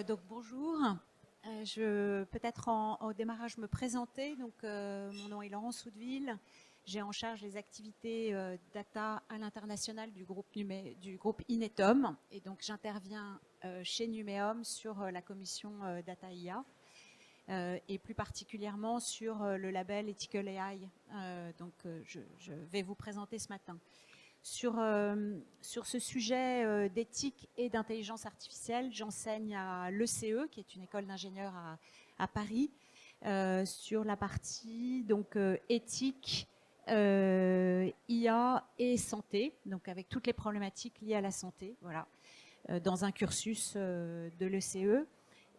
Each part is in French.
Donc bonjour. Je peut-être au démarrage me présenter. Donc mon nom est Laurence Soudeville. J'ai en charge les activités data à l'international du groupe Inetom, et donc j'interviens chez Numéum sur la commission Data IA et plus particulièrement sur le label Ethical AI. Je vais vous présenter ce matin. Sur ce sujet d'éthique et d'intelligence artificielle, j'enseigne à l'ECE, qui est une école d'ingénieurs à Paris, sur la partie éthique, IA et santé, donc avec toutes les problématiques liées à la santé, voilà, dans un cursus de l'ECE.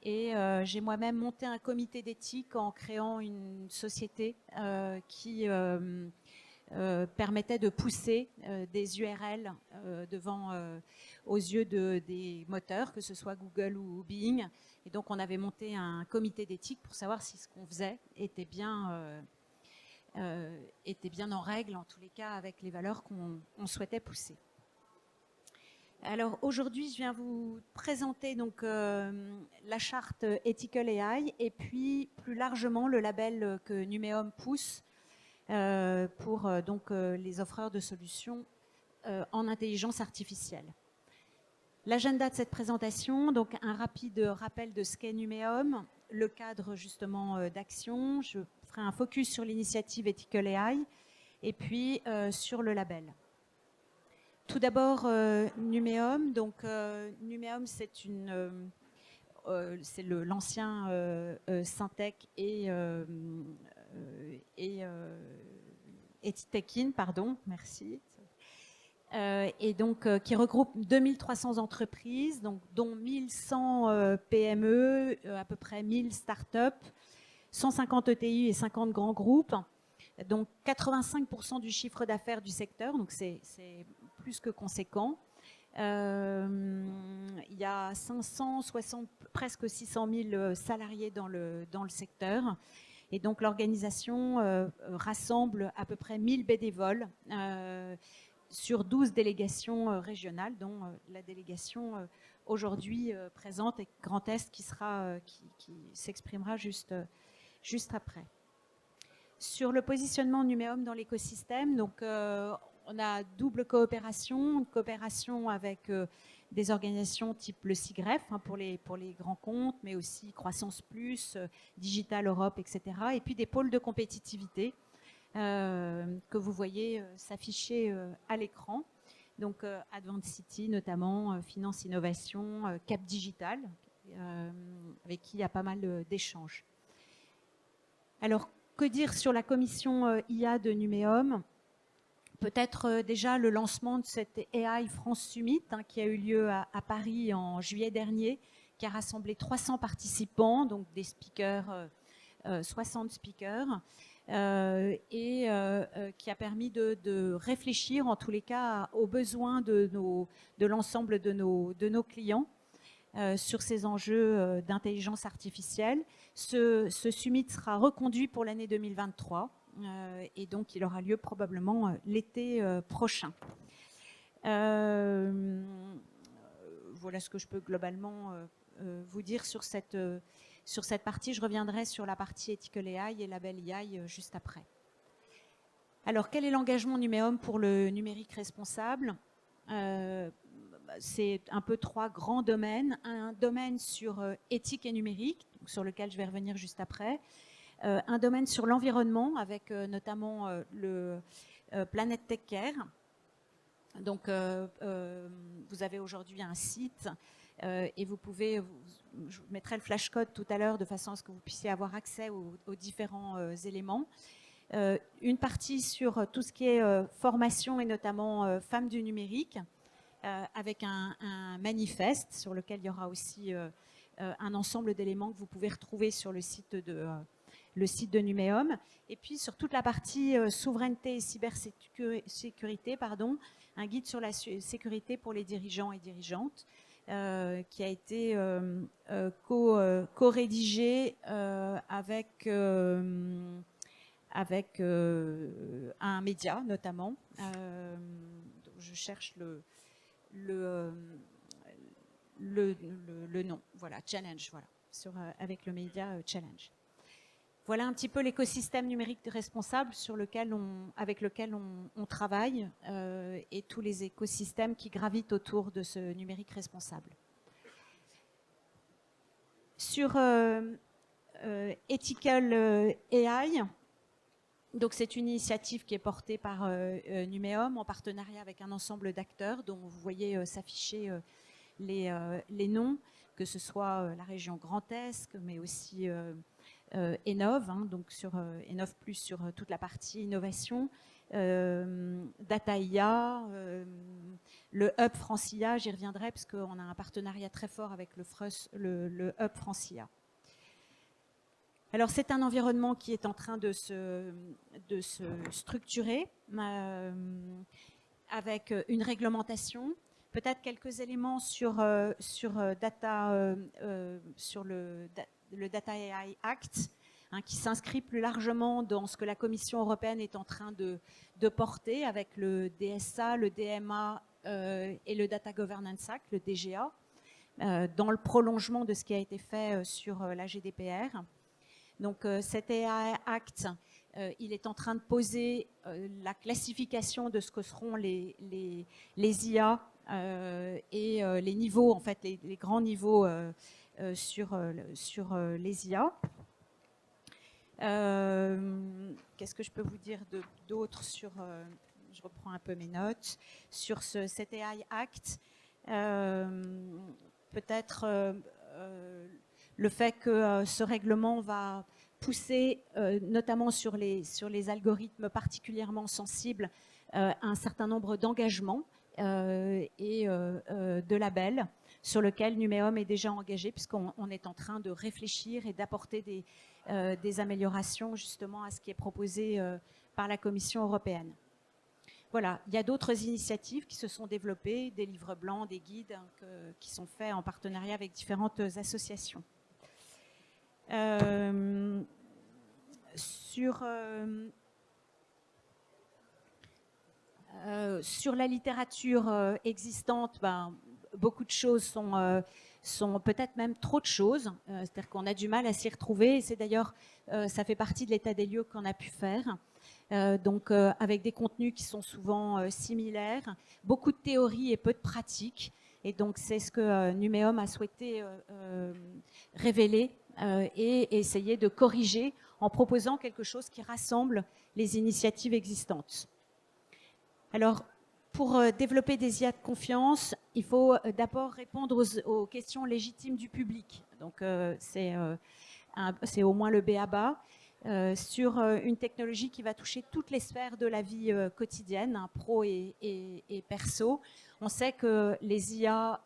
Et j'ai moi-même monté un comité d'éthique en créant une société qui permettait de pousser des URL aux yeux des moteurs, que ce soit Google ou Bing. Et donc on avait monté un comité d'éthique pour savoir si ce qu'on faisait était bien en règle, en tous les cas avec les valeurs qu'on souhaitait pousser. Alors aujourd'hui, je viens vous présenter la charte Ethical AI et puis plus largement le label que Numéum pousse pour les offreurs de solutions en intelligence artificielle. L'agenda de cette présentation, donc un rapide rappel de ce qu'est Numéum, le cadre justement d'action. Je ferai un focus sur l'initiative Ethical AI et puis sur le label. Tout d'abord, Numéum. Donc, Numéum, c'est l'ancien Syntec et Etitekin, pardon, merci. Et donc qui regroupe 2300 entreprises, donc, dont 1100 PME, à peu près 1000 startups, 150 ETI et 50 grands groupes. Donc 85% du chiffre d'affaires du secteur, donc c'est plus que conséquent. Il y a 560, presque 600 000 salariés dans le secteur. Et donc l'organisation rassemble à peu près 1000 bénévoles sur 12 délégations régionales, dont la délégation aujourd'hui présente et Grand Est qui s'exprimera juste après. Sur le positionnement Numéum dans l'écosystème, donc on a double coopération, une coopération avec des organisations type le CIGREF pour les grands comptes, mais aussi Croissance Plus, Digital Europe, etc. Et puis des pôles de compétitivité que vous voyez s'afficher à l'écran. Donc Advent City notamment, Finance Innovation, Cap Digital, avec qui il y a pas mal d'échanges. Alors, que dire sur la commission IA de Numéum? Peut-être déjà le lancement de cette AI France Summit qui a eu lieu à Paris en juillet dernier, qui a rassemblé 300 participants, donc des speakers, 60 speakers, et qui a permis de réfléchir en tous les cas aux besoins de l'ensemble de nos clients sur ces enjeux d'intelligence artificielle. Ce summit sera reconduit pour l'année 2023 et donc il aura lieu probablement l'été prochain. Voilà ce que je peux globalement vous dire sur cette partie. Je reviendrai sur la partie Ethical AI et Label AI juste après. Alors, quel est l'engagement Numéum pour le numérique responsable? C'est un peu trois grands domaines. Un domaine sur éthique et numérique, sur lequel je vais revenir juste après. Un domaine sur l'environnement, avec notamment le Planet Tech Care. Donc, vous avez aujourd'hui un site et vous pouvez, je vous mettrai le flashcode tout à l'heure de façon à ce que vous puissiez avoir accès aux différents éléments. Une partie sur tout ce qui est formation et notamment femmes du numérique, avec un manifeste sur lequel il y aura aussi un ensemble d'éléments que vous pouvez retrouver sur le site de Numéum. Et puis sur toute la partie souveraineté et cybersécurité, un guide sur la sécurité pour les dirigeants et dirigeantes, qui a été co-rédigé avec un média notamment. Je cherche le nom. Voilà, Challenge, voilà, avec le média Challenge. Voilà un petit peu l'écosystème numérique responsable avec lequel on travaille et tous les écosystèmes qui gravitent autour de ce numérique responsable. Sur Ethical AI, donc c'est une initiative qui est portée par Numéum en partenariat avec un ensemble d'acteurs dont vous voyez s'afficher les noms, que ce soit la région Grand Est, mais aussi Enov, donc sur Enov Plus sur toute la partie innovation, Data IA, le Hub Francia, j'y reviendrai parce qu'on a un partenariat très fort avec le Hub Francia. Alors c'est un environnement qui est en train de se structurer avec une réglementation, peut-être quelques éléments sur data, sur le Data AI Act, qui s'inscrit plus largement dans ce que la Commission européenne est en train de porter avec le DSA, le DMA et le Data Governance Act, le DGA, dans le prolongement de ce qui a été fait sur la GDPR. Donc cet AI Act, il est en train de poser la classification de ce que seront les IA et les niveaux, en fait, les grands niveaux sur les IA. Qu'est-ce que je peux vous dire d'autre sur... je reprends un peu mes notes. Sur cet AI Act, peut-être le fait que ce règlement va pousser, notamment sur les algorithmes particulièrement sensibles, un certain nombre d'engagements et de labels sur lequel Numéum est déjà engagé, puisqu'on est en train de réfléchir et d'apporter des améliorations justement à ce qui est proposé par la Commission européenne. Voilà, il y a d'autres initiatives qui se sont développées, des livres blancs, des guides qui sont faits en partenariat avec différentes associations. Sur la littérature existante, beaucoup de choses sont peut-être même trop de choses, c'est-à-dire qu'on a du mal à s'y retrouver, et c'est d'ailleurs, ça fait partie de l'état des lieux qu'on a pu faire, donc avec des contenus qui sont souvent similaires, beaucoup de théories et peu de pratiques, et donc c'est ce que Numéum a souhaité révéler et essayer de corriger en proposant quelque chose qui rassemble les initiatives existantes. Alors, pour développer des IA de confiance, il faut d'abord répondre aux questions légitimes du public. Donc, c'est au moins le b.a.-ba sur une technologie qui va toucher toutes les sphères de la vie quotidienne, pro et perso. On sait que les IA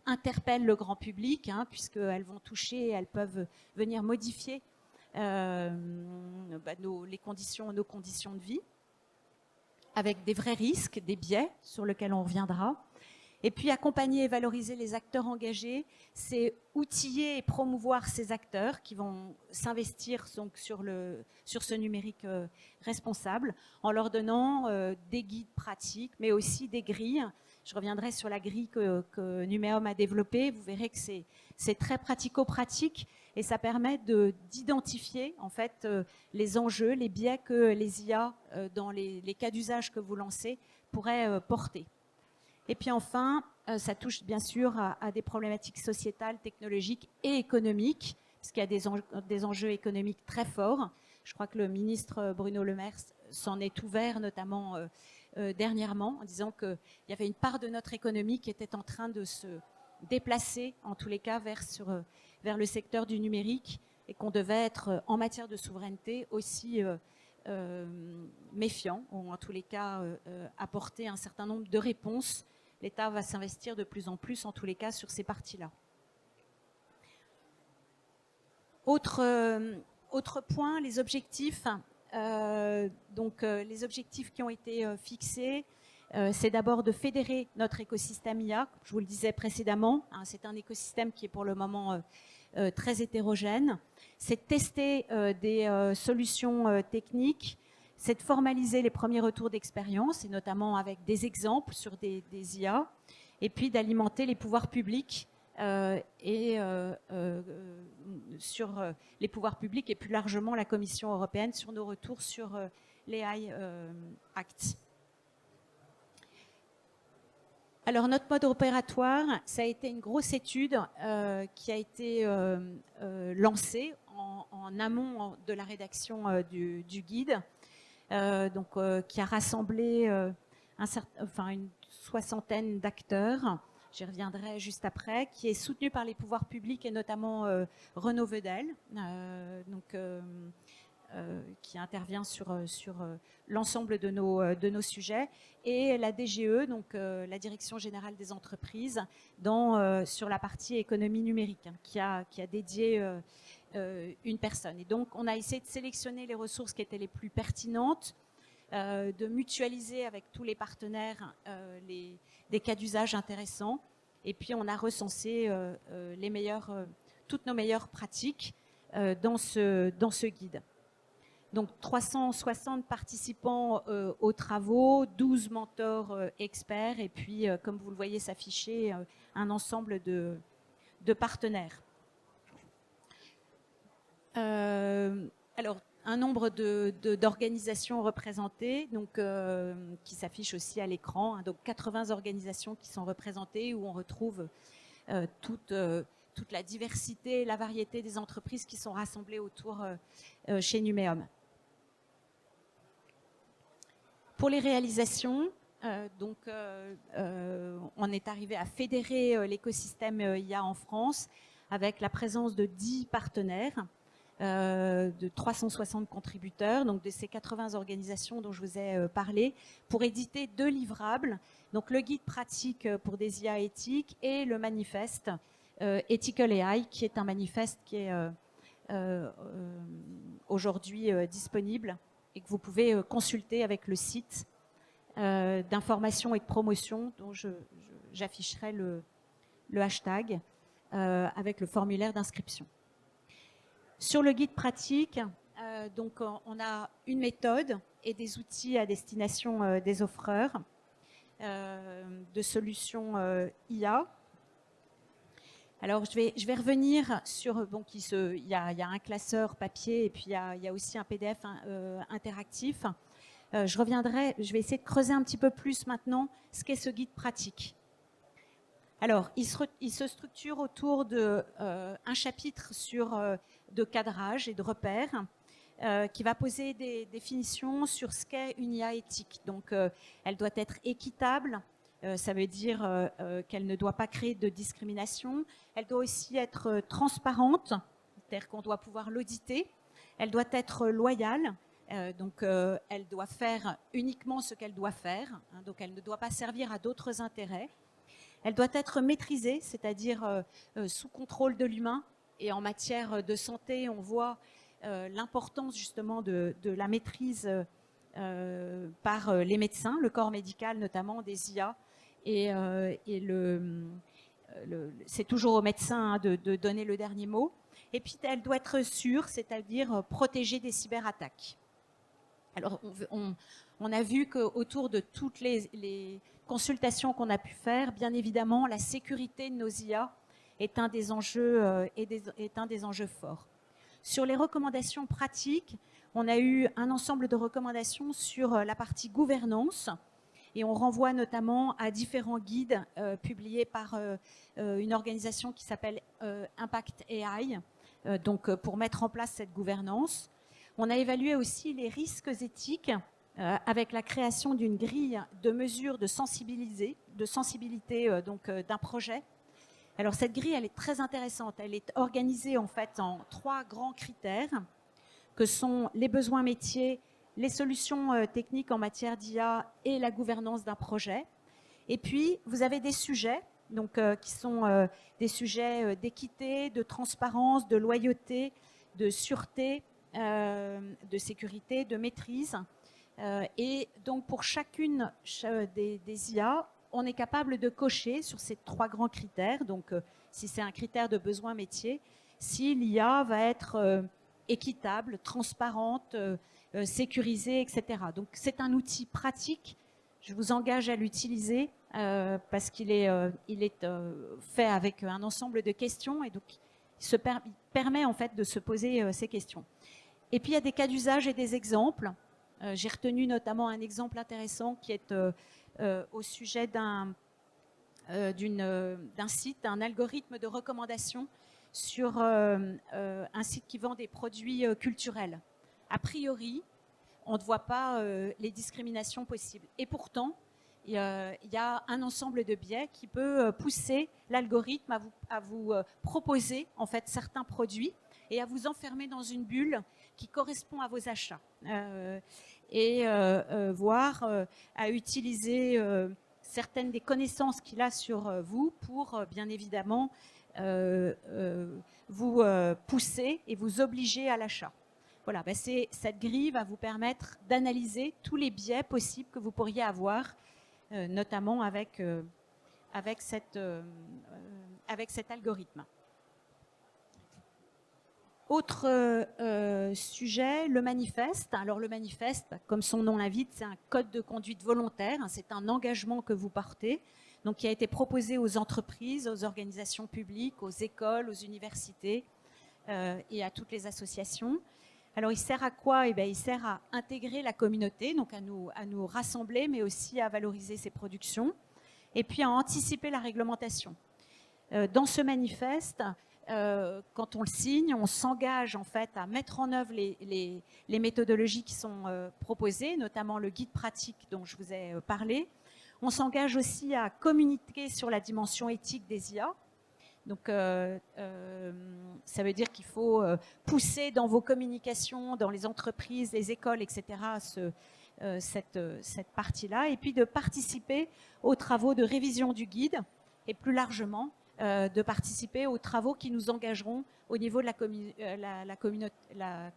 interpellent le grand public, puisqu'elles vont toucher, elles peuvent venir modifier nos conditions de vie, avec des vrais risques, des biais sur lesquels on reviendra. Et puis accompagner et valoriser les acteurs engagés, c'est outiller et promouvoir ces acteurs qui vont s'investir donc sur ce numérique responsable, en leur donnant des guides pratiques, mais aussi des grilles. Je reviendrai sur la grille que Numéum a développée. Vous verrez que c'est très pratico-pratique et ça permet d'identifier en fait les enjeux, les biais que les IA, dans les cas d'usage que vous lancez, pourraient porter. Et puis enfin, ça touche bien sûr à des problématiques sociétales, technologiques et économiques, parce qu'il y a des enjeux économiques très forts. Je crois que le ministre Bruno Le Maire s'en est ouvert, notamment dernièrement, en disant qu'il y avait une part de notre économie qui était en train de se déplacer, en tous les cas, vers le secteur du numérique, et qu'on devait être, en matière de souveraineté, aussi méfiant, ou en tous les cas apporter un certain nombre de réponses. L'État va s'investir de plus en plus, en tous les cas, sur ces parties-là. Autre point, les objectifs. Les objectifs qui ont été fixés, c'est d'abord de fédérer notre écosystème IA, comme je vous le disais précédemment. C'est un écosystème qui est pour le moment très hétérogène. C'est de tester des solutions techniques, c'est de formaliser les premiers retours d'expérience, et notamment avec des exemples sur des IA, et puis d'alimenter les pouvoirs publics et sur les pouvoirs publics et plus largement la Commission européenne sur nos retours sur l'AI Act. Alors notre mode opératoire, ça a été une grosse étude qui a été lancée en amont de la rédaction du guide, qui a rassemblé une soixantaine d'acteurs, j'y reviendrai juste après, qui est soutenu par les pouvoirs publics et notamment Renaud Vedel, qui intervient sur l'ensemble de nos sujets, et la DGE, la Direction Générale des Entreprises, sur la partie économie numérique, qui a dédié une personne. Et donc, on a essayé de sélectionner les ressources qui étaient les plus pertinentes, de mutualiser avec tous les partenaires des cas d'usage intéressants, et puis on a recensé toutes nos meilleures pratiques dans ce guide. Donc 360 participants aux travaux, 12 mentors experts, et puis comme vous le voyez s'afficher, un ensemble de partenaires. Alors, un nombre d'organisations représentées, qui s'affichent aussi à l'écran, donc 80 organisations qui sont représentées, où on retrouve toute la diversité, la variété des entreprises qui sont rassemblées autour chez Numéum. Pour les réalisations, on est arrivé à fédérer l'écosystème IA en France avec la présence de 10 partenaires, de 360 contributeurs, donc de ces 80 organisations dont je vous ai parlé, pour éditer 2 livrables, donc le guide pratique pour des IA éthiques et le manifeste Ethical AI, qui est un manifeste qui est aujourd'hui disponible et que vous pouvez consulter avec le site d'information et de promotion dont j'afficherai le hashtag avec le formulaire d'inscription. Sur le guide pratique, on a une méthode et des outils à destination des offreurs de solutions IA. Alors, je vais revenir sur, il y a un classeur papier et puis il y a aussi un PDF interactif. Je vais essayer de creuser un petit peu plus maintenant ce qu'est ce guide pratique. Alors, il se structure autour d'un chapitre de cadrage et de repères qui va poser des définitions sur ce qu'est une IA éthique. Donc, elle doit être équitable. Ça veut dire qu'elle ne doit pas créer de discrimination. Elle doit aussi être transparente, c'est-à-dire qu'on doit pouvoir l'auditer. Elle doit être loyale, elle doit faire uniquement ce qu'elle doit faire, donc elle ne doit pas servir à d'autres intérêts. Elle doit être maîtrisée, c'est-à-dire sous contrôle de l'humain. Et en matière de santé, on voit l'importance justement de la maîtrise par les médecins, le corps médical notamment, des IA. Et c'est toujours aux médecins de donner le dernier mot. Et puis, elle doit être sûre, c'est-à-dire protégée des cyberattaques. Alors, on a vu qu'autour de toutes les consultations qu'on a pu faire, bien évidemment, la sécurité de nos IA est un des enjeux, forts. Sur les recommandations pratiques, on a eu un ensemble de recommandations sur la partie gouvernance. Et on renvoie notamment à différents guides publiés par une organisation qui s'appelle Impact AI, pour mettre en place cette gouvernance. On a évalué aussi les risques éthiques avec la création d'une grille de mesures de sensibilité d'un projet. Alors cette grille, elle est très intéressante. Elle est organisée en fait en 3 grands critères que sont les besoins métiers, les solutions techniques en matière d'IA et la gouvernance d'un projet. Et puis, vous avez des sujets qui sont des sujets d'équité, de transparence, de loyauté, de sûreté, de sécurité, de maîtrise. Et donc, pour chacune des IA, on est capable de cocher sur ces 3 grands critères. Donc, si c'est un critère de besoin métier, si l'IA va être équitable, transparente, sécurisée, etc. Donc, c'est un outil pratique, Je vous engage à l'utiliser parce qu'il est, fait avec un ensemble de questions et donc il permet en fait de se poser ces questions. Et puis il y a des cas d'usage et des exemples. J'ai retenu notamment un exemple intéressant qui est au sujet d'un site, d'un algorithme de recommandation sur un site qui vend des produits culturels. A priori, on ne voit pas les discriminations possibles. Et pourtant, il y a un ensemble de biais qui peut pousser l'algorithme à vous proposer en fait certains produits et à vous enfermer dans une bulle qui correspond à vos achats. Voire à utiliser certaines des connaissances qu'il a sur vous pour bien évidemment vous pousser et vous obliger à l'achat. Voilà, ben cette grille va vous permettre d'analyser tous les biais possibles que vous pourriez avoir, notamment avec cet algorithme. Autre sujet, le manifeste. Alors le manifeste, comme son nom l'invite, c'est un code de conduite volontaire, c'est un engagement que vous portez, donc qui a été proposé aux entreprises, aux organisations publiques, aux écoles, aux universités et à toutes les associations. Alors il sert à quoi? Il sert à intégrer la communauté, donc à nous rassembler, mais aussi à valoriser ses productions, et puis à anticiper la réglementation. Dans ce manifeste, quand on le signe, on s'engage en fait à mettre en œuvre les méthodologies qui sont proposées, notamment le guide pratique dont je vous ai parlé. On s'engage aussi à communiquer sur la dimension éthique des IA. Donc, ça veut dire qu'il faut pousser dans vos communications, dans les entreprises, les écoles, etc., cette partie-là, et puis de participer aux travaux de révision du guide, et plus largement, de participer aux travaux qui nous engageront au niveau de la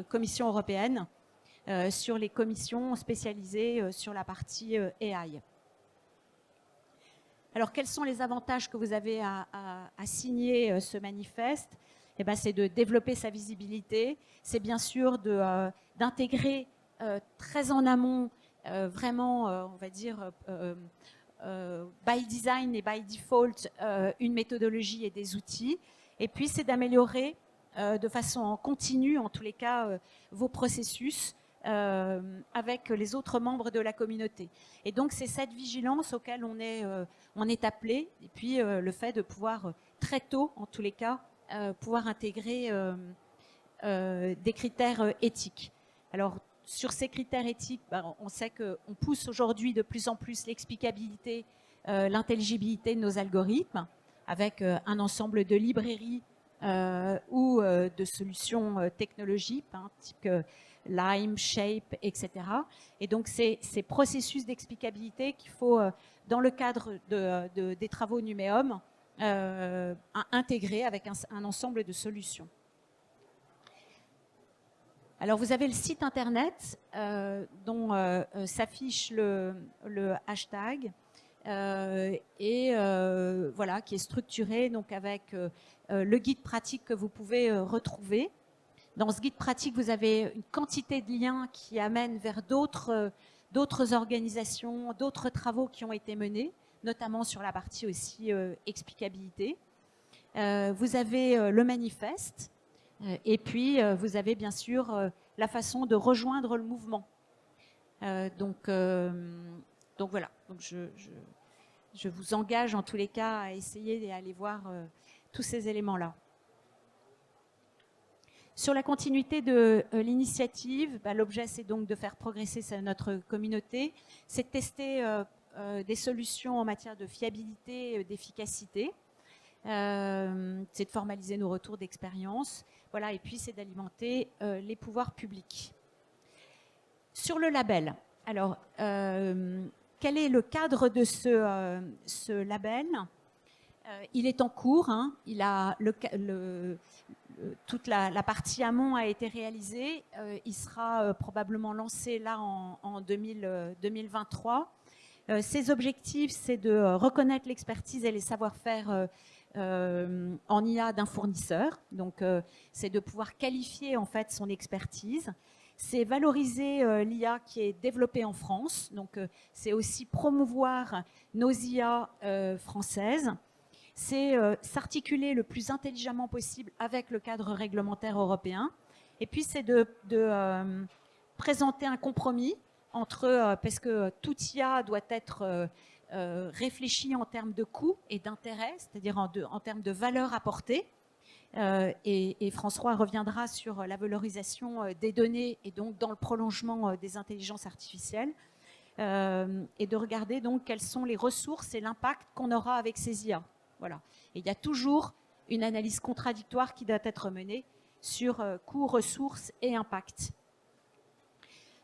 Commission européenne sur les commissions spécialisées sur la partie AI. Alors, quels sont les avantages que vous avez à signer ce manifeste? C'est de développer sa visibilité, c'est bien sûr d'intégrer très en amont, vraiment, on va dire, by design et by default, une méthodologie et des outils. Et puis, c'est d'améliorer de façon continue, en tous les cas, vos processus avec les autres membres de la communauté. Et donc, c'est cette vigilance auquel on est appelé, et puis le fait de pouvoir très tôt, en tous les cas, pouvoir intégrer des critères éthiques. Alors, sur ces critères éthiques, on sait qu'on pousse aujourd'hui de plus en plus l'explicabilité, l'intelligibilité de nos algorithmes, avec un ensemble de librairies ou de solutions technologiques, type Lime, Shape, etc. Et donc, c'est ces processus d'explicabilité qu'il faut, dans le cadre des travaux Numéum, intégrer avec un ensemble de solutions. Alors, vous avez le site internet dont s'affiche le hashtag voilà, qui est structuré donc avec le guide pratique que vous pouvez retrouver. Dans ce guide pratique, vous avez une quantité de liens qui amènent vers d'autres organisations, d'autres travaux qui ont été menés, notamment sur la partie aussi explicabilité. Vous avez le manifeste, et puis vous avez bien sûr la façon de rejoindre le mouvement. Donc voilà. Donc je vous engage en tous les cas à essayer d'aller voir tous ces éléments-là. Sur la continuité de l'initiative, l'objet c'est donc de faire progresser notre communauté, c'est de tester des solutions en matière de fiabilité, d'efficacité, c'est de formaliser nos retours d'expérience, voilà, et puis c'est d'alimenter les pouvoirs publics. Sur le label, alors quel est le cadre de ce label? Il est en cours, il a toute la partie amont a été réalisée. Il sera probablement lancé là en 2023. Ses objectifs, c'est de reconnaître l'expertise et les savoir-faire en IA d'un fournisseur. Donc, c'est de pouvoir qualifier en fait son expertise. c'est valoriser l'IA qui est développée en France. Donc, c'est aussi promouvoir nos IA françaises. C'est s'articuler le plus intelligemment possible avec le cadre réglementaire européen. Et puis, c'est de présenter un compromis entre, parce que tout IA doit être réfléchi en termes de coûts et d'intérêt, c'est-à-dire en termes de valeur apportée. Et François reviendra sur la valorisation des données et donc dans le prolongement des intelligences artificielles. Et de regarder donc quelles sont les ressources et l'impact qu'on aura avec ces IA. Voilà. Et il y a toujours une analyse contradictoire qui doit être menée sur coûts, ressources et impact.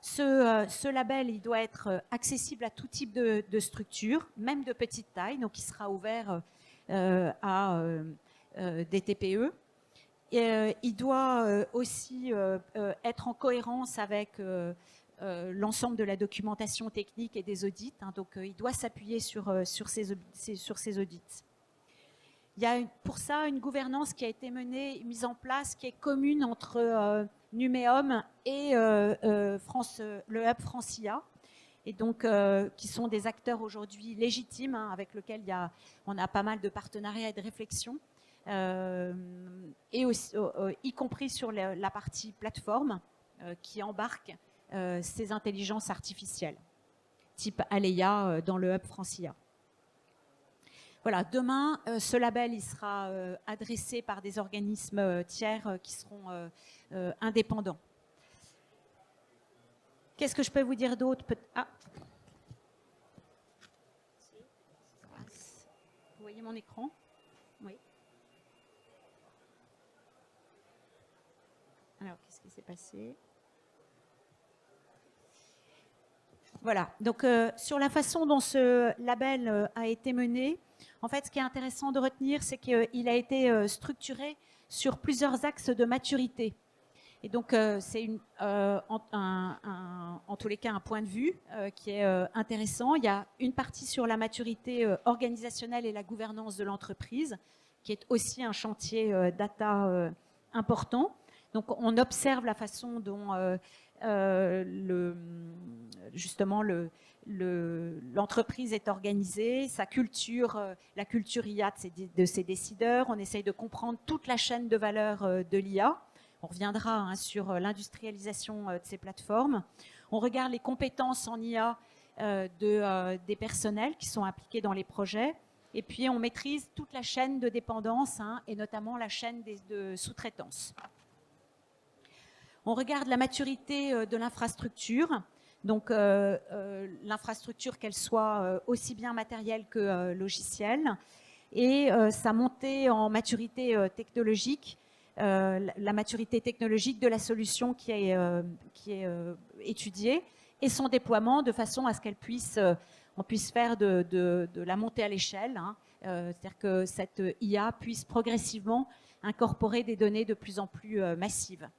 Ce label, il doit être accessible à tout type de structure, même de petite taille, donc il sera ouvert à des TPE. Et, il doit aussi être en cohérence avec l'ensemble de la documentation technique et des audits. Hein, donc, il doit s'appuyer sur ces audits. Il y a pour ça une gouvernance qui a été menée, mise en place, qui est commune entre Numéum et le Hub France-IA, et donc qui sont des acteurs aujourd'hui légitimes, hein, avec lesquels on a pas mal de partenariats et de réflexions, et aussi, y compris sur la partie plateforme qui embarque ces intelligences artificielles, type Aleia dans le Hub France-IA. Voilà, demain, ce label il sera adressé par des organismes tiers qui seront indépendants. Qu'est-ce que je peux vous dire d'autre? Ah. Vous voyez mon écran? Oui. Alors, qu'est-ce qui s'est passé? Voilà, donc sur la façon dont ce label a été mené, en fait, ce qui est intéressant de retenir, c'est qu'il a été structuré sur plusieurs axes de maturité. Et donc, c'est en tous les cas un point de vue qui est intéressant. Il y a une partie sur la maturité organisationnelle et la gouvernance de l'entreprise, qui est aussi un chantier data important. Donc, on observe la façon dont l'entreprise est organisée, sa culture, la culture IA de ses décideurs. On essaye de comprendre toute la chaîne de valeur de l'IA. On reviendra hein, sur l'industrialisation de ces plateformes. On regarde les compétences en IA des personnels qui sont impliqués dans les projets. Et puis, on maîtrise toute la chaîne de dépendance hein, et notamment la chaîne de sous-traitance. On regarde la maturité de l'infrastructure. Donc, l'infrastructure, qu'elle soit aussi bien matérielle que logicielle. Et sa montée en maturité technologique. La maturité technologique de la solution qui est étudiée et son déploiement de façon à ce qu'on puisse faire de la montée à l'échelle, hein, c'est-à-dire que cette IA puisse progressivement incorporer des données de plus en plus massives.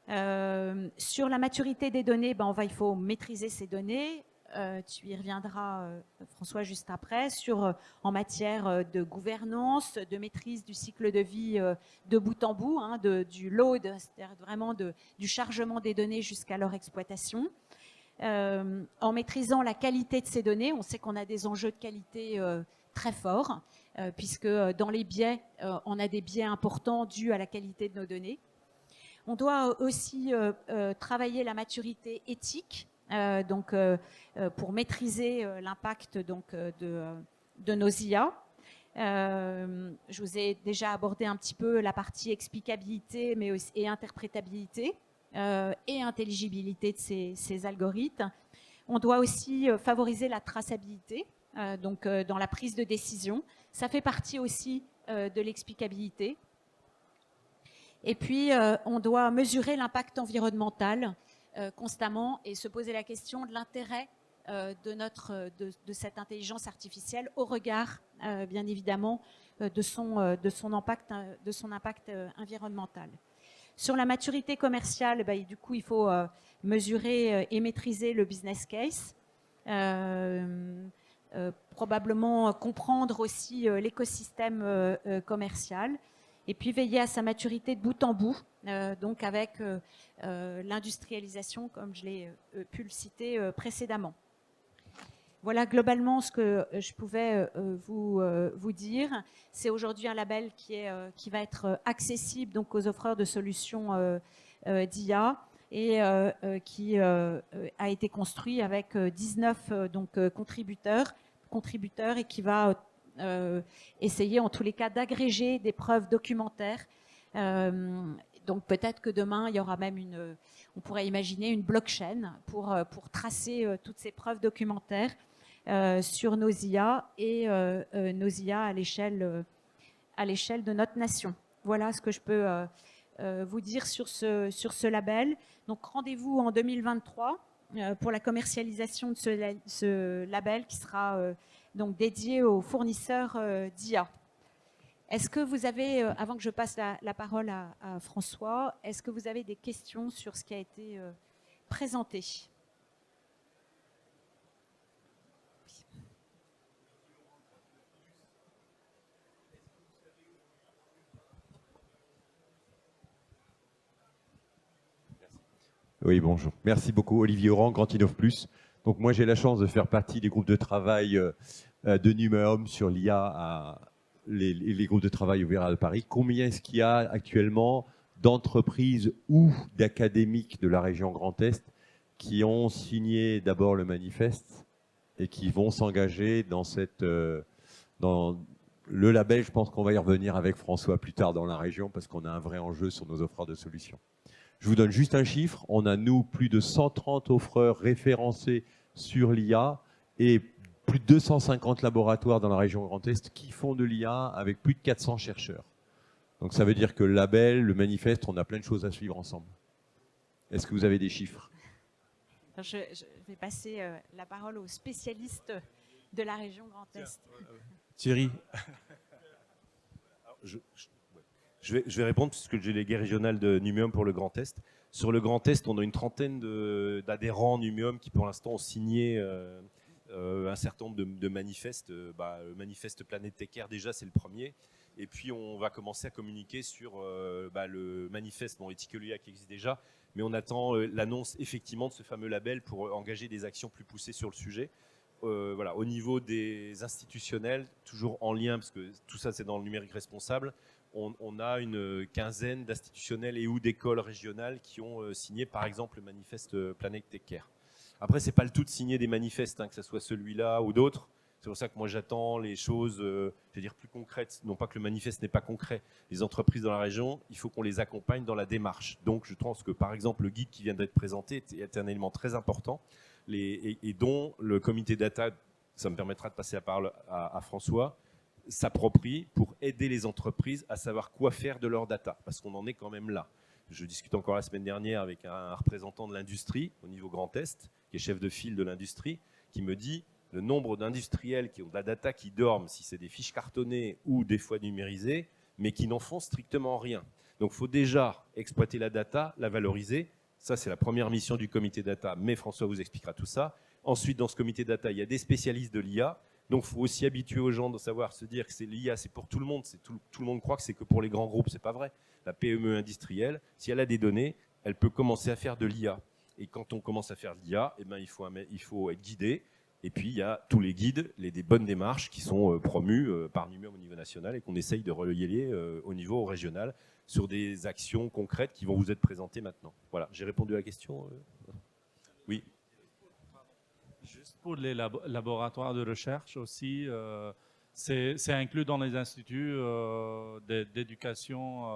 Sur la maturité des données, il faut maîtriser ces données. Tu y reviendras, François, juste après, en matière de gouvernance, de maîtrise du cycle de vie de bout en bout, hein, du load, c'est-à-dire vraiment du chargement des données jusqu'à leur exploitation. En maîtrisant la qualité de ces données, on sait qu'on a des enjeux de qualité très forts, puisque dans les biais, on a des biais importants dus à la qualité de nos données. On doit aussi travailler la maturité éthique, pour maîtriser l'impact de nos IA. Je vous ai déjà abordé un petit peu la partie explicabilité et interprétabilité et intelligibilité de ces algorithmes. On doit aussi favoriser la traçabilité dans la prise de décision. Ça fait partie aussi de l'explicabilité. Et puis, on doit mesurer l'impact environnemental constamment et se poser la question de l'intérêt de cette intelligence artificielle au regard, bien évidemment, de son impact environnemental. Sur la maturité commerciale, du coup, il faut mesurer et maîtriser le business case, probablement comprendre aussi l'écosystème commercial. et puis veiller à sa maturité de bout en bout, donc avec l'industrialisation, comme je l'ai pu le citer précédemment. Voilà globalement ce que je pouvais vous dire. C'est aujourd'hui un label qui va être accessible donc aux offreurs de solutions d'IA et qui a été construit avec 19 contributeurs et qui va essayer en tous les cas d'agréger des preuves documentaires. Donc peut-être que demain il y aura même on pourrait imaginer une blockchain pour tracer toutes ces preuves documentaires sur nos IA et nos IA à l'échelle de notre nation. Voilà ce que je peux vous dire sur ce label. Donc rendez-vous en 2023 pour la commercialisation de ce label qui sera donc dédié aux fournisseurs d'IA. Est-ce que vous avez, avant que je passe la parole à François, est-ce que vous avez des questions sur ce qui a été présenté ? Oui, bonjour. Merci beaucoup, Olivier Oran, Grand Innov Plus. Donc moi, j'ai la chance de faire partie des groupes de travail de Numéum sur l'IA, les groupes de travail ouverts à Paris. Combien est-ce qu'il y a actuellement d'entreprises ou d'académiques de la région Grand Est qui ont signé d'abord le manifeste et qui vont s'engager dans le label? Je pense qu'on va y revenir avec François plus tard dans la région parce qu'on a un vrai enjeu sur nos offreurs de solutions. Je vous donne juste un chiffre. On a, nous, plus de 130 offreurs référencés sur l'IA et plus de 250 laboratoires dans la région Grand Est qui font de l'IA avec plus de 400 chercheurs. Donc ça veut dire que le label, le manifeste, on a plein de choses à suivre ensemble. Est-ce que vous avez des chiffres ? Je vais passer la parole aux spécialistes de la région Grand Est. Thierry. Alors, je vais répondre puisque j'ai les guides régionales de Numéum pour le Grand Est. Sur le Grand Est, on a une trentaine d'adhérents Numéum qui pour l'instant ont signé un certain nombre de manifestes. Le manifeste Planète Tecker déjà c'est le premier. Et puis on va commencer à communiquer sur le manifeste Ethicalia qui existe déjà. Mais on attend l'annonce effectivement de ce fameux label pour engager des actions plus poussées sur le sujet. Au niveau des institutionnels, toujours en lien, parce que tout ça c'est dans le numérique responsable, on a une quinzaine d'institutionnels et ou d'écoles régionales qui ont signé par exemple le manifeste Planète Tecker. Après, c'est pas le tout de signer des manifestes, que ce soit celui-là ou d'autres. C'est pour ça que moi j'attends les choses, plus concrètes. Non pas que le manifeste n'est pas concret. Les entreprises dans la région, il faut qu'on les accompagne dans la démarche. Donc je pense que par exemple le guide qui vient d'être présenté est un élément très important et dont le comité data, ça me permettra de passer la parole à François, s'approprie pour aider les entreprises à savoir quoi faire de leur data, parce qu'on en est quand même là. Je discute encore la semaine dernière avec un représentant de l'industrie au niveau Grand Est, qui est chef de file de l'industrie, qui me dit le nombre d'industriels qui ont de la data qui dorment, si c'est des fiches cartonnées ou des fois numérisées, mais qui n'en font strictement rien. Donc il faut déjà exploiter la data, la valoriser. Ça, c'est la première mission du comité data, mais François vous expliquera tout ça. Ensuite, dans ce comité data, il y a des spécialistes de l'IA. Donc, il faut aussi habituer aux gens de savoir se dire que c'est l'IA, c'est pour tout le monde. Tout le monde croit que c'est que pour les grands groupes, c'est pas vrai. La PME industrielle, si elle a des données, elle peut commencer à faire de l'IA. Et quand on commence à faire de l'IA, il faut être guidé. Et puis, il y a tous les guides, des bonnes démarches qui sont promues par Numéum au niveau national et qu'on essaye de relayer au niveau régional sur des actions concrètes qui vont vous être présentées maintenant. Voilà, j'ai répondu à la question. Oui. Juste pour les laboratoires de recherche aussi, c'est inclus dans les instituts d'éducation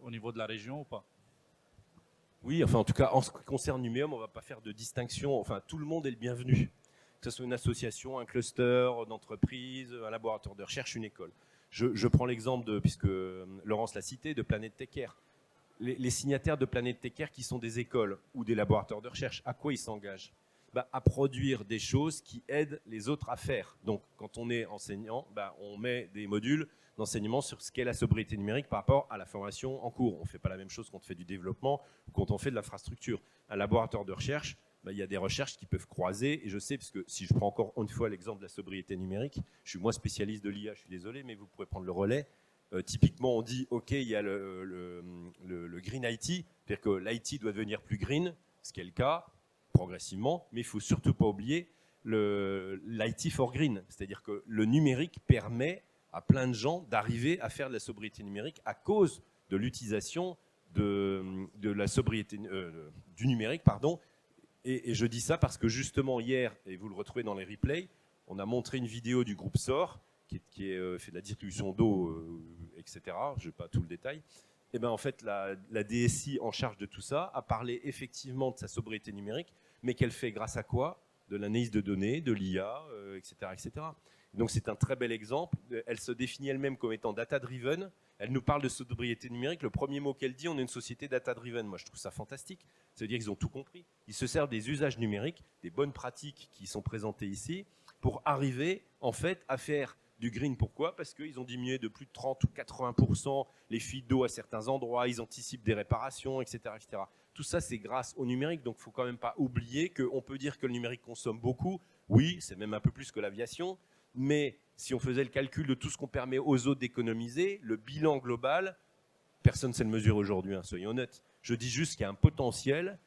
au niveau de la région ou pas? Oui, enfin en tout cas, en ce qui concerne Numéum, on ne va pas faire de distinction. Enfin, tout le monde est le bienvenu. Que ce soit une association, un cluster d'entreprise, un laboratoire de recherche, une école. Je prends l'exemple, puisque Laurence l'a cité, de Planète Tecker. Les signataires de Planète Tecker qui sont des écoles ou des laboratoires de recherche, à quoi ils s'engagent? À produire des choses qui aident les autres à faire. Donc, quand on est enseignant, on met des modules d'enseignement sur ce qu'est la sobriété numérique par rapport à la formation en cours. On ne fait pas la même chose quand on fait du développement ou quand on fait de l'infrastructure. Un laboratoire de recherche, il y a des recherches qui peuvent croiser. Et je sais, parce que si je prends encore une fois l'exemple de la sobriété numérique, je suis moins spécialiste de l'IA, je suis désolé, mais vous pourrez prendre le relais. Typiquement, on dit, OK, il y a le Green IT, c'est-à-dire que l'IT doit devenir plus green, ce qui est le cas, progressivement, mais il ne faut surtout pas oublier l'IT for green, c'est-à-dire que le numérique permet à plein de gens d'arriver à faire de la sobriété numérique à cause de l'utilisation de la sobriété du numérique, pardon. Et je dis ça parce que justement hier, et vous le retrouvez dans les replays, on a montré une vidéo du groupe SOR qui est fait de la distribution d'eau, etc. Je n'ai pas tout le détail. Et ben en fait, la DSI en charge de tout ça a parlé effectivement de sa sobriété numérique, mais qu'elle fait grâce à quoi? De l'analyse de données, de l'IA, etc., etc. Donc c'est un très bel exemple. Elle se définit elle-même comme étant data-driven. Elle nous parle de sobriété numérique. Le premier mot qu'elle dit, on est une société data-driven. Moi, je trouve ça fantastique. Ça veut dire qu'ils ont tout compris. Ils se servent des usages numériques, des bonnes pratiques qui sont présentées ici, pour arriver en fait à faire du green. Pourquoi? Parce qu'ils ont diminué de plus de 30 ou 80% les fuites d'eau à certains endroits, ils anticipent des réparations, etc. etc. Tout ça, c'est grâce au numérique, donc il ne faut quand même pas oublier qu'on peut dire que le numérique consomme beaucoup. Oui, c'est même un peu plus que l'aviation, mais si on faisait le calcul de tout ce qu'on permet aux autres d'économiser, le bilan global, personne ne sait le mesurer aujourd'hui, hein, soyons honnêtes. Je dis juste qu'il y a un potentiel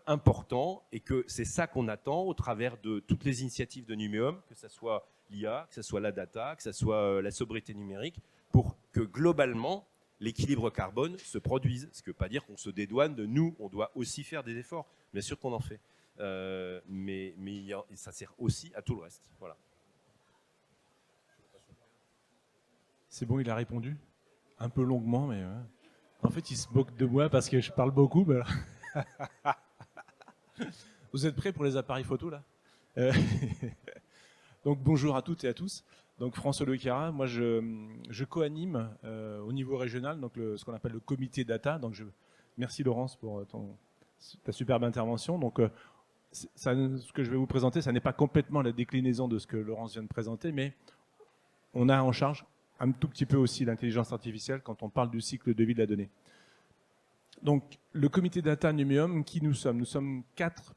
important et que c'est ça qu'on attend au travers de toutes les initiatives de Numéum, que ce soit l'IA, que ce soit la data, que ce soit la sobriété numérique, pour que globalement l'équilibre carbone se produise. Ce qui ne veut pas dire qu'on se dédouane de nous, on doit aussi faire des efforts. Bien sûr qu'on en fait. Mais ça sert aussi à tout le reste. Voilà. C'est bon, il a répondu. Un peu longuement, mais... Ouais. En fait, il se moque de moi parce que je parle beaucoup. Mais... Vous êtes prêts pour les appareils photo, là? Donc, bonjour à toutes et à tous. Donc, François Lecara, moi, je co-anime au niveau régional donc ce qu'on appelle le comité data. Donc, merci Laurence pour ta superbe intervention. Donc, ce que je vais vous présenter, ça n'est pas complètement la déclinaison de ce que Laurence vient de présenter, mais on a en charge un tout petit peu aussi l'intelligence artificielle quand on parle du cycle de vie de la donnée. Donc, le comité data Numéum, qui nous sommes? Nous sommes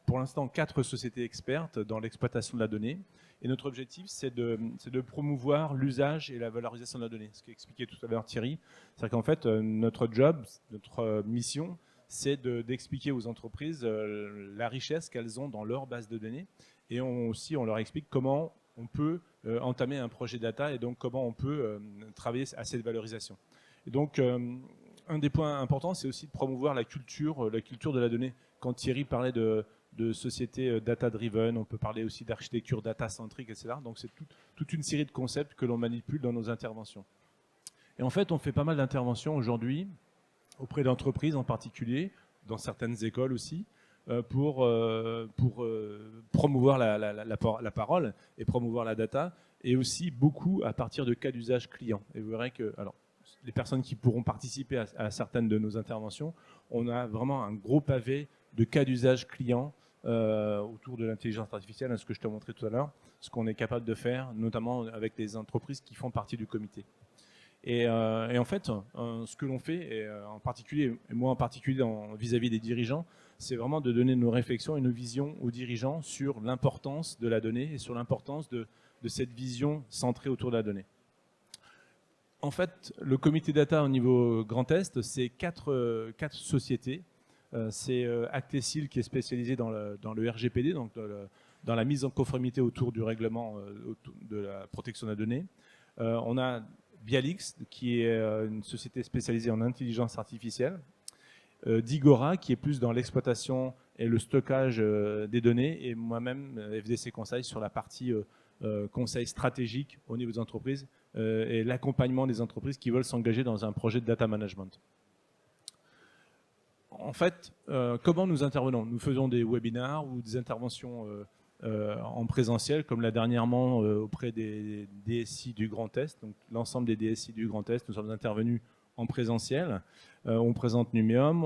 pour l'instant 4 sociétés expertes dans l'exploitation de la donnée. Et notre objectif, c'est de promouvoir l'usage et la valorisation de la donnée. Ce qu'expliquait tout à l'heure Thierry. C'est-à-dire qu'en fait, notre job, notre mission, c'est d'expliquer aux entreprises la richesse qu'elles ont dans leur base de données. Et on leur explique comment on peut entamer un projet data et donc comment on peut travailler à cette valorisation. Et donc, un des points importants, c'est aussi de promouvoir la culture de la donnée. Quand Thierry parlait de société data-driven, on peut parler aussi d'architecture data-centrique, etc. Donc c'est toute une série de concepts que l'on manipule dans nos interventions. Et en fait, on fait pas mal d'interventions aujourd'hui auprès d'entreprises en particulier, dans certaines écoles aussi, pour promouvoir la parole et promouvoir la data, et aussi beaucoup à partir de cas d'usage client. Et vous verrez que... Alors, les personnes qui pourront participer à certaines de nos interventions, on a vraiment un gros pavé de cas d'usage client autour de l'intelligence artificielle, ce que je t'ai montré tout à l'heure, ce qu'on est capable de faire, notamment avec les entreprises qui font partie du comité. Et en fait, ce que l'on fait, et en particulier, et moi en particulier vis-à-vis des dirigeants, c'est vraiment de donner nos réflexions et nos visions aux dirigeants sur l'importance de la donnée et sur l'importance de cette vision centrée autour de la donnée. En fait, le comité data au niveau Grand Est, c'est 4 sociétés. C'est Actecil qui est spécialisé dans le RGPD, donc dans la mise en conformité autour du règlement de la protection de la donnée. On a Bialix, qui est une société spécialisée en intelligence artificielle. Digora, qui est plus dans l'exploitation et le stockage des données. Et moi-même, FDC Conseil, sur la partie conseil stratégique au niveau des entreprises et l'accompagnement des entreprises qui veulent s'engager dans un projet de data management. En fait, comment nous intervenons? Nous faisons des webinars ou des interventions en présentiel, comme là dernièrement auprès des DSI du Grand Est. Donc l'ensemble des DSI du Grand Est, nous sommes intervenus en présentiel. On présente Numéum,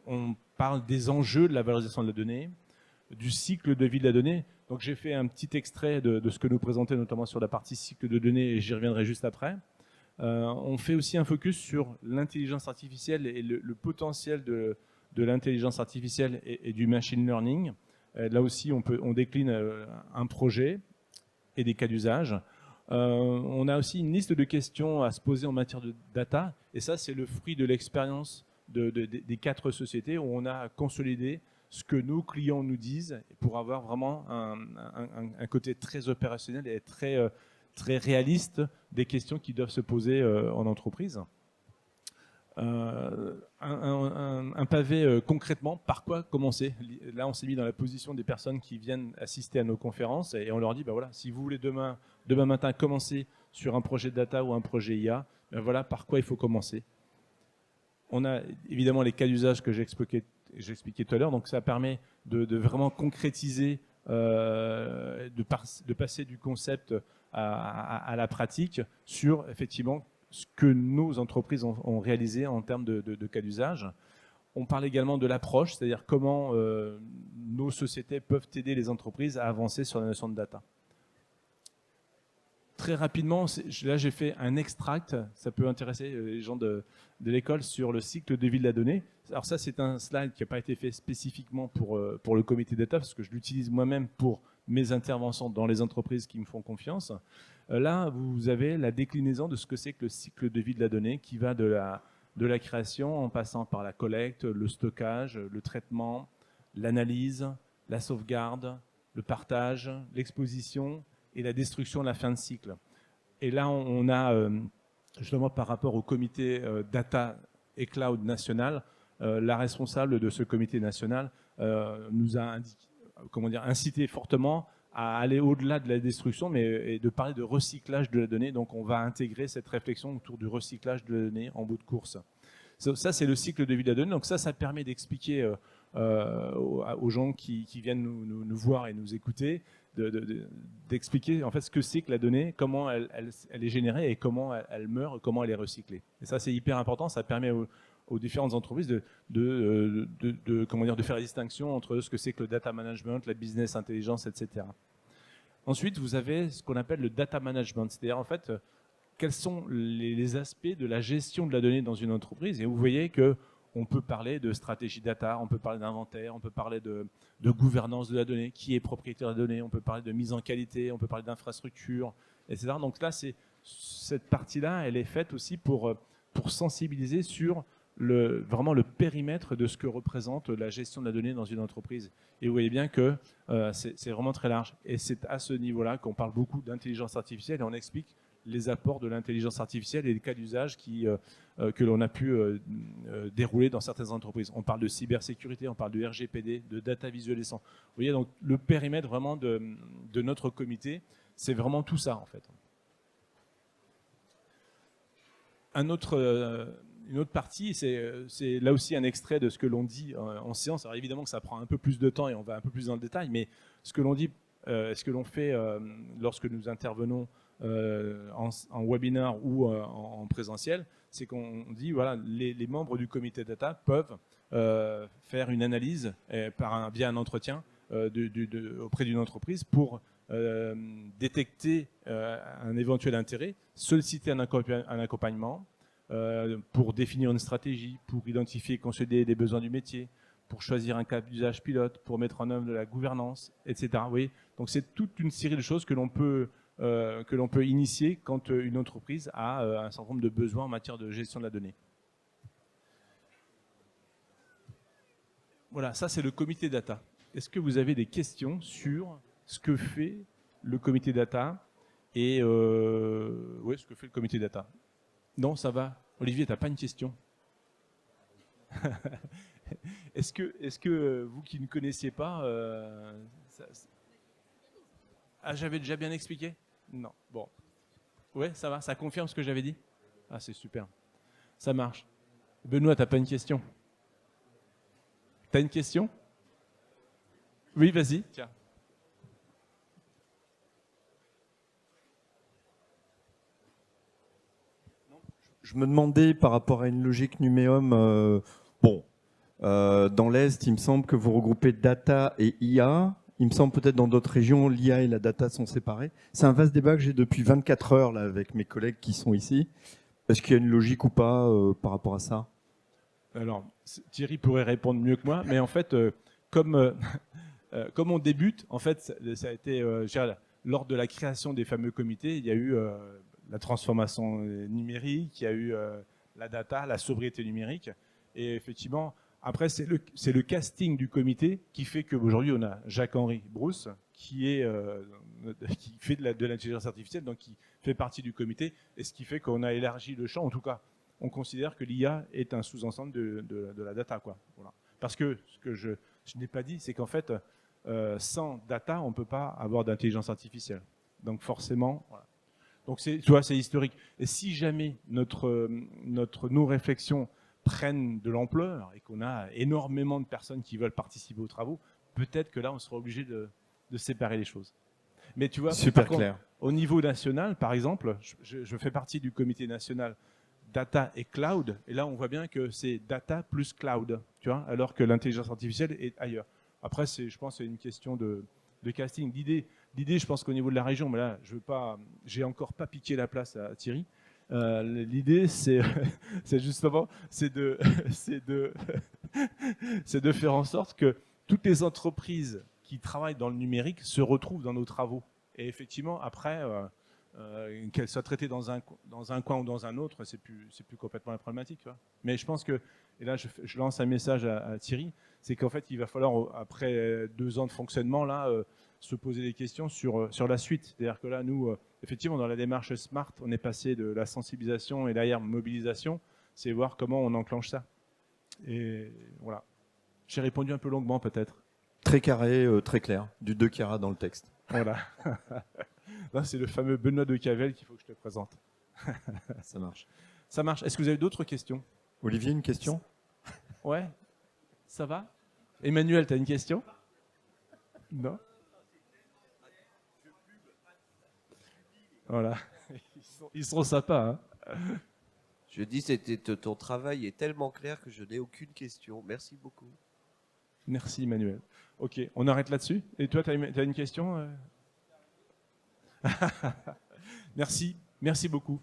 on parle des enjeux de la valorisation de la donnée, du cycle de vie de la donnée. Donc j'ai fait un petit extrait de ce que nous présentait notamment sur la partie cycle de données et j'y reviendrai juste après. On fait aussi un focus sur l'intelligence artificielle et le potentiel de l'intelligence artificielle et du machine learning. Là aussi, on décline un projet et des cas d'usage. On a aussi une liste de questions à se poser en matière de data, et ça, c'est le fruit de l'expérience des 4 sociétés où on a consolidé ce que nos clients nous disent pour avoir vraiment un côté très opérationnel et très réaliste des questions qui doivent se poser en entreprise. Un pavé concrètement, par quoi commencer? Là, on s'est mis dans la position des personnes qui viennent assister à nos conférences et on leur dit, voilà, si vous voulez demain matin commencer sur un projet de data ou un projet IA, voilà par quoi il faut commencer. On a évidemment les cas d'usage que j'expliquais tout à l'heure, donc ça permet de vraiment concrétiser, de passer du concept à la pratique sur effectivement ce que nos entreprises ont réalisé en termes de cas d'usage. On parle également de l'approche, c'est-à-dire comment nos sociétés peuvent aider les entreprises à avancer sur la notion de data. Très rapidement, là j'ai fait un extract, ça peut intéresser les gens de l'école, sur le cycle de vie de la donnée. Alors ça, c'est un slide qui n'a pas été fait spécifiquement pour le comité data, parce que je l'utilise moi-même pour mes interventions dans les entreprises qui me font confiance. Là, vous avez la déclinaison de ce que c'est que le cycle de vie de la donnée, qui va de la création en passant par la collecte, le stockage, le traitement, l'analyse, la sauvegarde, le partage, l'exposition et la destruction à la fin de cycle. Et là, on a, justement par rapport au comité data et cloud national, la responsable de ce comité national nous a incité fortement à aller au-delà de la destruction, et de parler de recyclage de la donnée. Donc on va intégrer cette réflexion autour du recyclage de la donnée en bout de course. Ça, c'est le cycle de vie de la donnée. Donc ça permet d'expliquer aux gens qui viennent nous voir et nous écouter, d'expliquer en fait ce que c'est que la donnée, comment elle est générée et comment elle meurt, comment elle est recyclée. Et ça, c'est hyper important. Ça permet aux différentes entreprises de faire la distinction entre ce que c'est que le data management, la business intelligence, etc. Ensuite, vous avez ce qu'on appelle le data management, c'est-à-dire en fait quels sont les aspects de la gestion de la donnée dans une entreprise. Et vous voyez que on peut parler de stratégie data, on peut parler d'inventaire, on peut parler de gouvernance de la donnée, qui est propriétaire de la donnée, on peut parler de mise en qualité, on peut parler d'infrastructure, etc. Donc là, cette partie-là, elle est faite aussi pour sensibiliser sur vraiment le périmètre de ce que représente la gestion de la donnée dans une entreprise. Et vous voyez bien que c'est vraiment très large. Et c'est à ce niveau-là qu'on parle beaucoup d'intelligence artificielle et on explique les apports de l'intelligence artificielle et les cas d'usage que l'on a pu dérouler dans certaines entreprises. On parle de cybersécurité, on parle de RGPD, de data visualisation. Vous voyez, donc le périmètre vraiment de notre comité, c'est vraiment tout ça en fait. Une autre partie, c'est là aussi un extrait de ce que l'on dit en séance. Alors évidemment que ça prend un peu plus de temps et on va un peu plus dans le détail, mais ce que l'on dit, ce que l'on fait lorsque nous intervenons en webinaire ou en présentiel, c'est qu'on dit, voilà, les membres du comité data peuvent faire une analyse via un entretien auprès d'une entreprise pour détecter un éventuel intérêt, solliciter un accompagnement, pour définir une stratégie, pour identifier et consolider les besoins du métier, pour choisir un cas d'usage pilote, pour mettre en œuvre de la gouvernance, etc. Vous voyez, donc c'est toute une série de choses que l'on peut initier quand une entreprise a un certain nombre de besoins en matière de gestion de la donnée. Voilà, ça c'est le comité data. Est-ce que vous avez des questions sur ce que fait le comité data et ce que fait le comité data? Non, ça va. Olivier, tu n'as pas une question? Est-ce que vous qui ne connaissiez pas... j'avais déjà bien expliqué? Non. Bon. Ouais, ça va, ça confirme ce que j'avais dit? Ah, c'est super. Ça marche. Benoît, tu n'as pas une question? Tu as une question? Oui, vas-y. Tiens. Je me demandais par rapport à une logique Numéum, dans l'Est, il me semble que vous regroupez data et IA. Il me semble peut-être dans d'autres régions, l'IA et la data sont séparés. C'est un vaste débat que j'ai depuis 24 heures là, avec mes collègues qui sont ici. Est-ce qu'il y a une logique ou pas par rapport à ça? Alors, Thierry pourrait répondre mieux que moi, mais en fait, comme on débute, en fait, ça a été lors de la création des fameux comités, il y a eu la transformation numérique, il y a eu la data, la sobriété numérique. Et effectivement, après, c'est le casting du comité qui fait qu'aujourd'hui, on a Jacques-Henri Brousse, qui fait de l'intelligence artificielle, donc qui fait partie du comité, et ce qui fait qu'on a élargi le champ. En tout cas, on considère que l'IA est un sous-ensemble de la data, quoi. Voilà. Parce que ce que je n'ai pas dit, c'est qu'en fait, sans data, on ne peut pas avoir d'intelligence artificielle. Donc forcément, voilà. Donc tu vois, c'est historique. Et si jamais nos réflexions prennent de l'ampleur et qu'on a énormément de personnes qui veulent participer aux travaux, peut-être que là, on sera obligé de séparer les choses. Mais tu vois, super par clair. Contre, au niveau national, par exemple, je fais partie du comité national data et cloud, et là, on voit bien que c'est data plus cloud, tu vois, alors que l'intelligence artificielle est ailleurs. Après, je pense que c'est une question de casting. L'idée, je pense qu'au niveau de la région, mais là, j'ai encore pas piqué la place à Thierry. L'idée, c'est justement, c'est de faire en sorte que toutes les entreprises qui travaillent dans le numérique se retrouvent dans nos travaux. Et effectivement, après, qu'elles soient traitées dans un coin ou dans un autre, c'est plus complètement la problématique. Tu vois. Mais je pense que, et là, je lance un message à Thierry, c'est qu'en fait, il va falloir, après 2 ans de fonctionnement, là, se poser des questions sur la suite. C'est-à-dire que là, nous, effectivement, dans la démarche Smart, on est passé de la sensibilisation et derrière mobilisation, c'est voir comment on enclenche ça. Et voilà. J'ai répondu un peu longuement, peut-être. Très carré, très clair. Du De Chiara dans le texte. Voilà. Là, c'est le fameux Benoît de Cavel qu'il faut que je te présente. Ça marche. Ça marche. Est-ce que vous avez d'autres questions? Olivier, une question? Ouais. Ça va? Emmanuel, tu as une question? Non? Voilà. Ils sont sympas. Hein. Je dis, ton travail est tellement clair que je n'ai aucune question. Merci beaucoup. Merci Emmanuel. Ok, on arrête là-dessus. Et toi, tu as une question? Merci beaucoup.